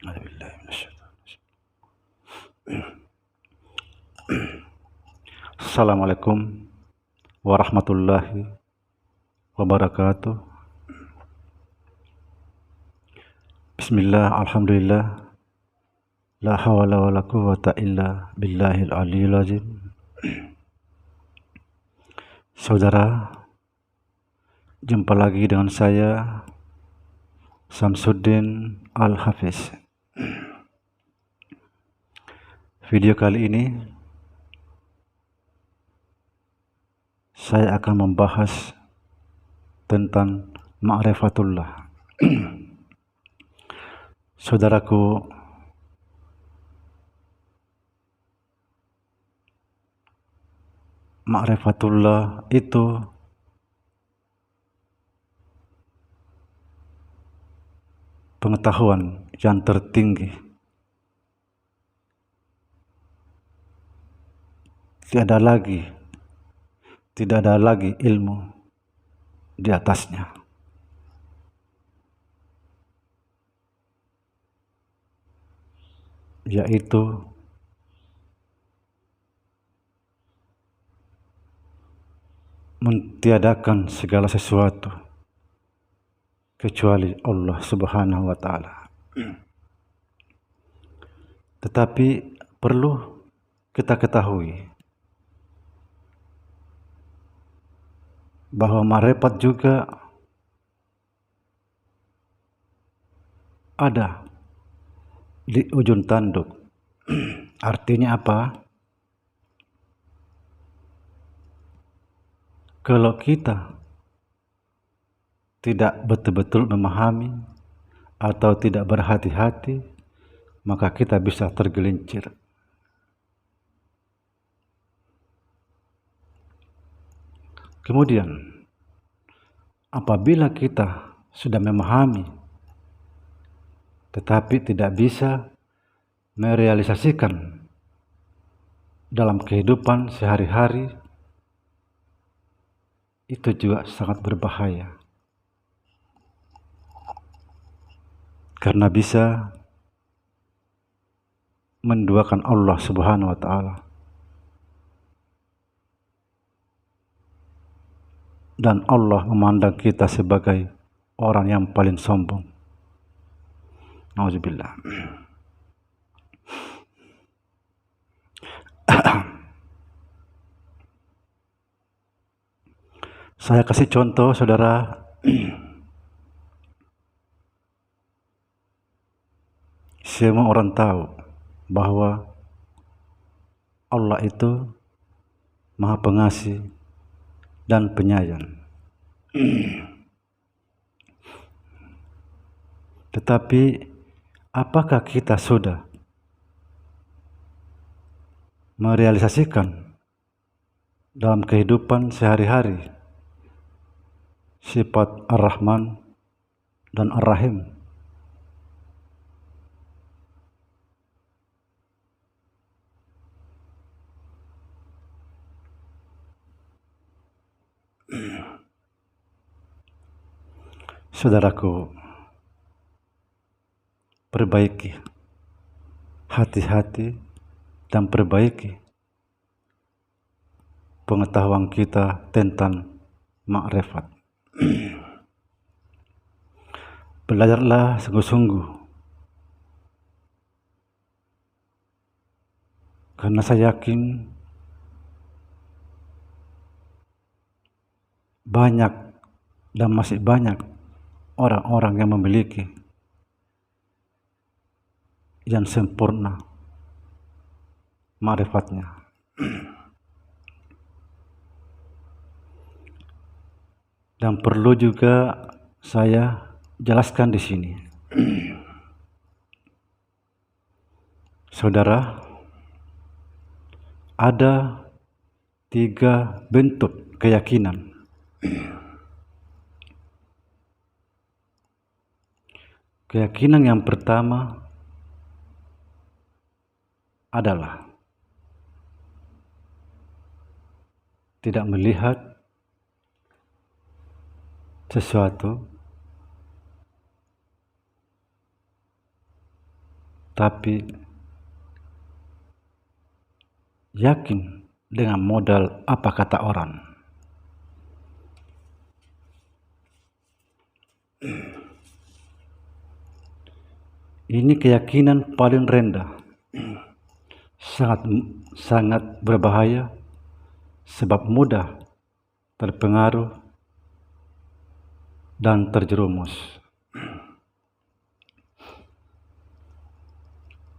A'udzubillahi minasyaitonir Assalamualaikum warahmatullahi wabarakatuh. Bismillah, alhamdulillah, la hawla wa la quwwata illa billahil aliyyil azim. Saudara, jumpa lagi dengan saya Samsuddin Al-Hafiz. Video kali ini saya akan membahas tentang ma'rifatullah. Saudaraku, ma'rifatullah itu pengetahuan yang tertinggi. Tidak ada lagi ilmu di atasnya. Yaitu mentiadakan segala sesuatu kecuali Allah Subhanahu wa Ta'ala. Tetapi perlu kita ketahui bahwa ma'rifat juga ada di ujung tanduk. Artinya apa? Kalau kita tidak betul-betul memahami atau tidak berhati-hati, maka kita bisa tergelincir. Kemudian, apabila kita sudah memahami tetapi tidak bisa merealisasikan dalam kehidupan sehari-hari, itu juga sangat berbahaya. Karena bisa menduakan Allah Subhanahu wa Ta'ala. Dan Allah memandang kita sebagai orang yang paling sombong. Nauzubillah. Saya kasih contoh, saudara. Semua orang tahu bahwa Allah itu Maha Pengasih dan Penyayang. Tetapi apakah kita sudah merealisasikan dalam kehidupan sehari-hari sifat Ar-Rahman dan Ar-Rahim? Saudaraku, perbaiki hati-hati dan perbaiki pengetahuan kita tentang ma'rifat. Belajarlah sungguh-sungguh, karena saya yakin banyak dan masih banyak orang-orang yang memiliki yang sempurna ma'rifatnya. Dan perlu juga saya jelaskan di sini. Saudara, ada 3 bentuk keyakinan. Keyakinan yang pertama adalah tidak melihat sesuatu tapi yakin dengan modal apa kata orang. Ini keyakinan paling rendah, sangat berbahaya sebab mudah terpengaruh dan terjerumus.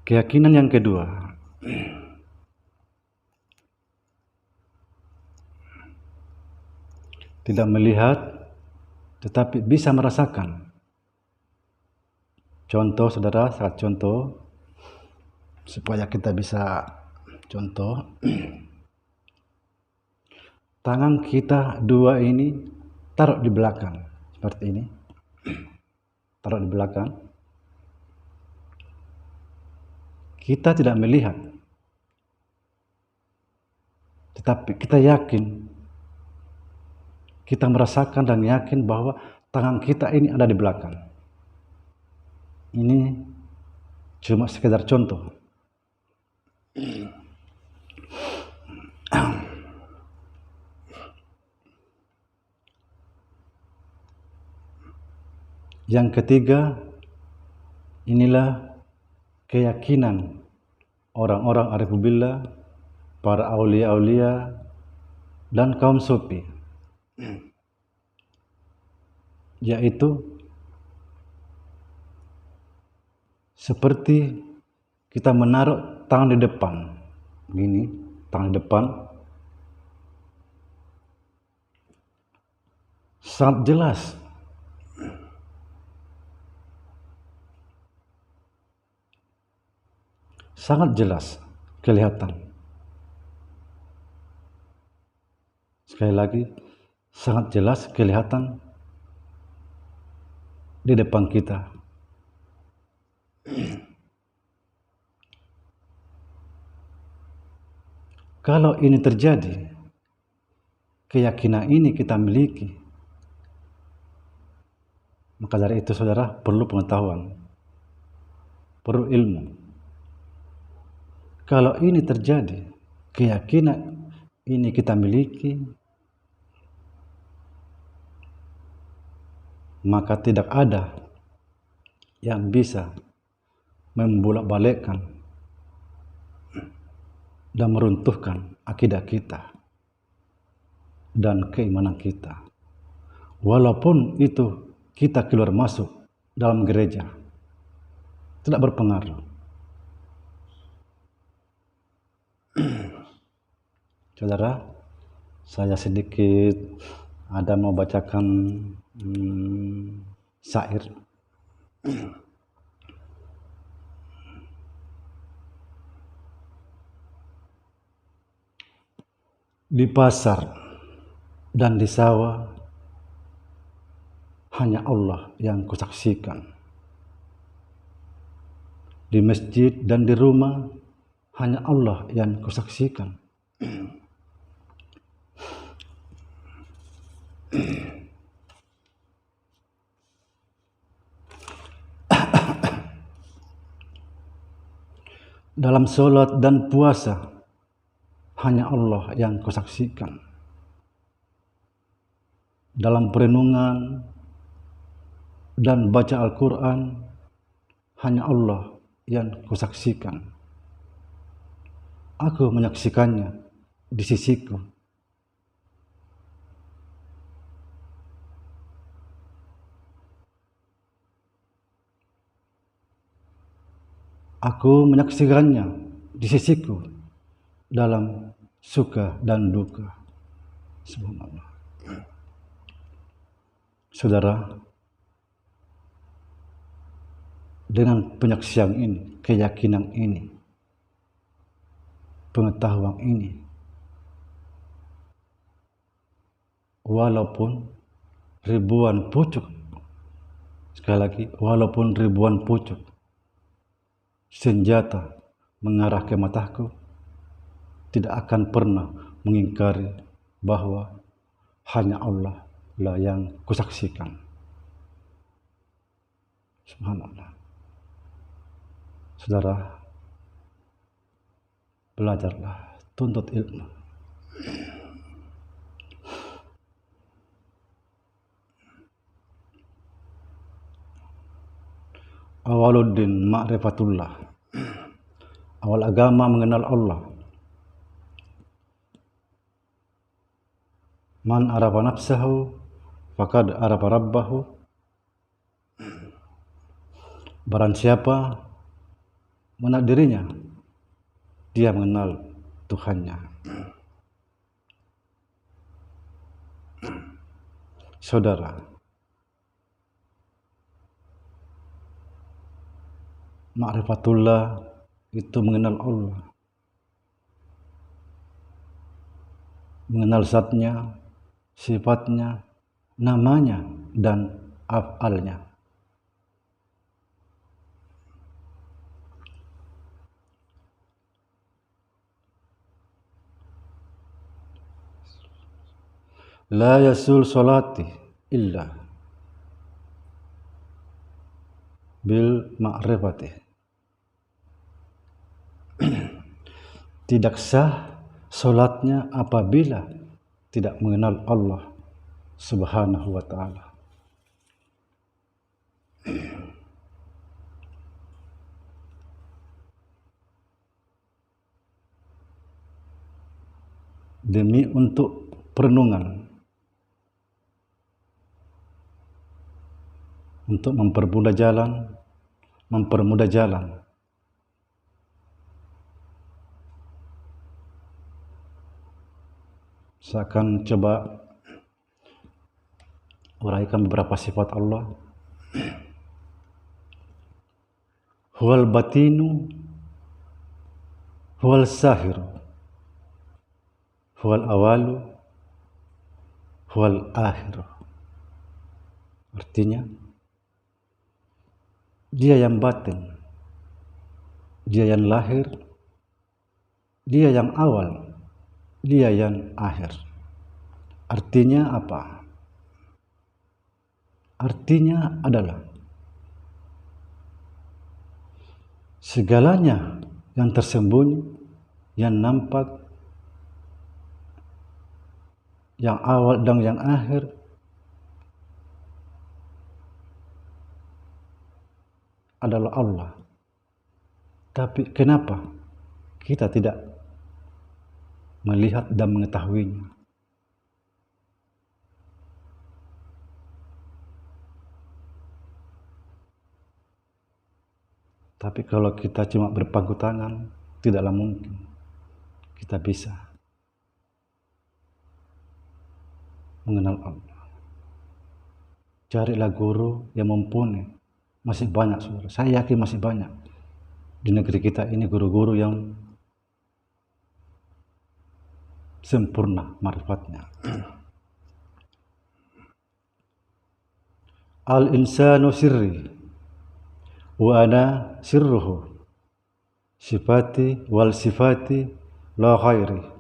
Keyakinan yang kedua, tidak melihat tetapi bisa merasakan. Contoh saudara, saat contoh supaya kita bisa contoh, tangan kita dua ini taruh di belakang seperti ini, taruh di belakang. Kita tidak melihat, tetapi kita yakin, kita merasakan dan yakin bahwa tangan kita ini ada di belakang. Ini cuma sekedar contoh. Yang ketiga, inilah keyakinan orang-orang arif billah, para aulia-aulia dan kaum sufi, yaitu seperti kita menaruh tangan di depan, gini, tangan di depan, sangat jelas kelihatan. Sekali lagi, sangat jelas kelihatan di depan kita. Kalau ini terjadi, keyakinan ini kita miliki, maka dari itu saudara perlu pengetahuan, perlu ilmu. Kalau ini terjadi, keyakinan ini kita miliki, maka tidak ada yang bisa membolak-balikkan dan meruntuhkan akidah kita dan keimanan kita. Walaupun itu kita keluar masuk dalam gereja, tidak berpengaruh. Saudara, saya sedikit ada mau bacakan syair. Di pasar dan di sawah hanya Allah yang kusaksikan. Di masjid dan di rumah hanya Allah yang kusaksikan. Dalam sholat dan puasa hanya Allah yang kusaksikan. Dalam perenungan dan baca Al-Quran hanya Allah yang kusaksikan. Aku menyaksikannya di sisiku. Aku menyaksikannya di sisiku dalam suka dan duka. Subhanallah. Saudara, dengan penyaksian ini, keyakinan ini, pengetahuan ini, walaupun ribuan pucuk, sekali lagi, walaupun ribuan pucuk senjata mengarah ke mataku, tidak akan pernah mengingkari bahwa hanya Allah lah yang kusaksikan. Subhanallah. Saudara, belajarlah, tuntut ilmu. Awaluddin ma'rifatullah. Awal agama mengenal Allah. Man arafa nafsahu faqad arafa rabbahu. Barang siapa mengenal dirinya, dia mengenal Tuhannya. Saudara, ma'rifatullah itu mengenal Allah, mengenal zatnya, sifatnya, namanya, dan af'alnya. La yasul salati illa bil ma'rifati. Tidak sah solatnya apabila tidak mengenal Allah Subhanahu wa ta'ala. Demi untuk perenungan, untuk mempermudah jalan, saya akan coba uraikan beberapa sifat Allah. Huwal batinu, huwal sahiru, huwal awalu, huwal akhiru. Artinya, dia yang batin, dia yang lahir, dia yang awal, dia yang akhir. Artinya apa? Artinya adalah segalanya yang tersembunyi, yang nampak, yang awal dan yang akhir adalah Allah. Tapi kenapa kita tidak melihat dan mengetahuinya? Tapi kalau kita cuma berpangku tangan, tidaklah mungkin kita bisa mengenal Allah. Carilah guru yang mumpuni. Masih banyak, saudara. Saya yakin masih banyak di negeri kita ini guru-guru yang sempurna marifatnya. Al-insanu sirri wa ana sirruhu, sifati wal sifati la khairi.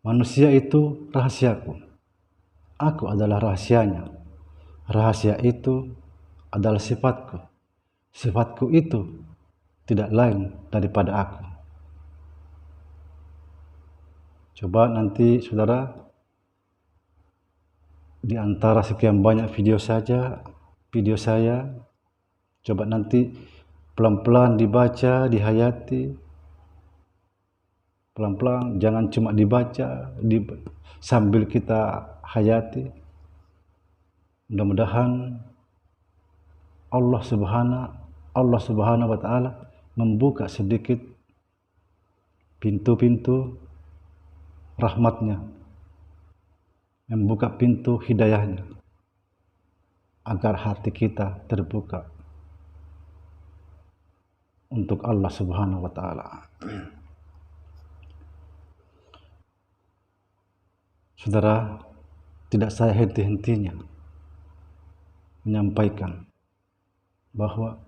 Manusia itu rahasiaku, aku adalah rahasianya. Rahasia itu adalah sifatku, sifatku itu tidak lain daripada aku. Coba nanti saudara, di antara sekian banyak video saya, coba nanti pelan-pelan dibaca, dihayati, pelan-pelan, jangan cuma dibaca sambil kita hayati. Mudah-mudahan Allah Subhanahu wa ta'ala membuka sedikit pintu-pintu rahmatnya, membuka pintu hidayahnya, agar hati kita terbuka untuk Allah Subhanahu wa ta'ala. Saudara, tidak saya henti-hentinya menyampaikan bahwa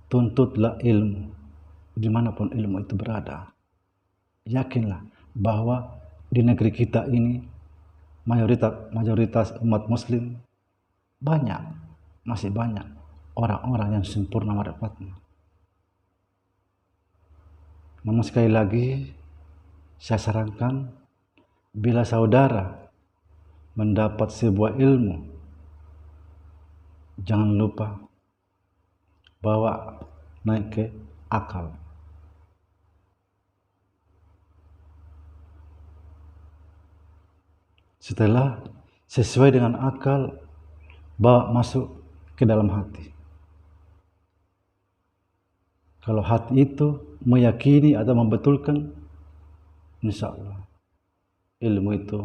tuntutlah ilmu dimanapun ilmu itu berada. Yakinlah bahwa di negeri kita ini mayoritas umat muslim masih banyak orang-orang yang sempurna marifatnya. Namun sekali lagi saya sarankan, bila saudara mendapat sebuah ilmu, jangan lupa bawa naik ke akal. Setelah sesuai dengan akal, bawa masuk ke dalam hati. Kalau hati itu meyakini atau membetulkan, insya Allah ilmu itu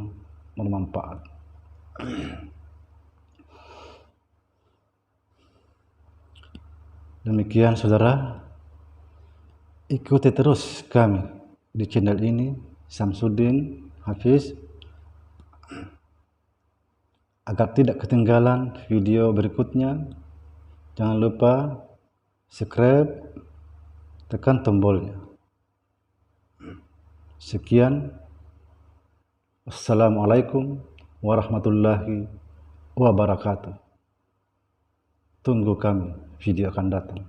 bermanfaat. Demikian saudara, ikuti terus kami di channel ini, Samsudin Hafiz, agar tidak ketinggalan video berikutnya. Jangan lupa subscribe, tekan tombolnya. Sekian, assalamualaikum warahmatullahi wabarakatuh. Tunggu kami video akan datang.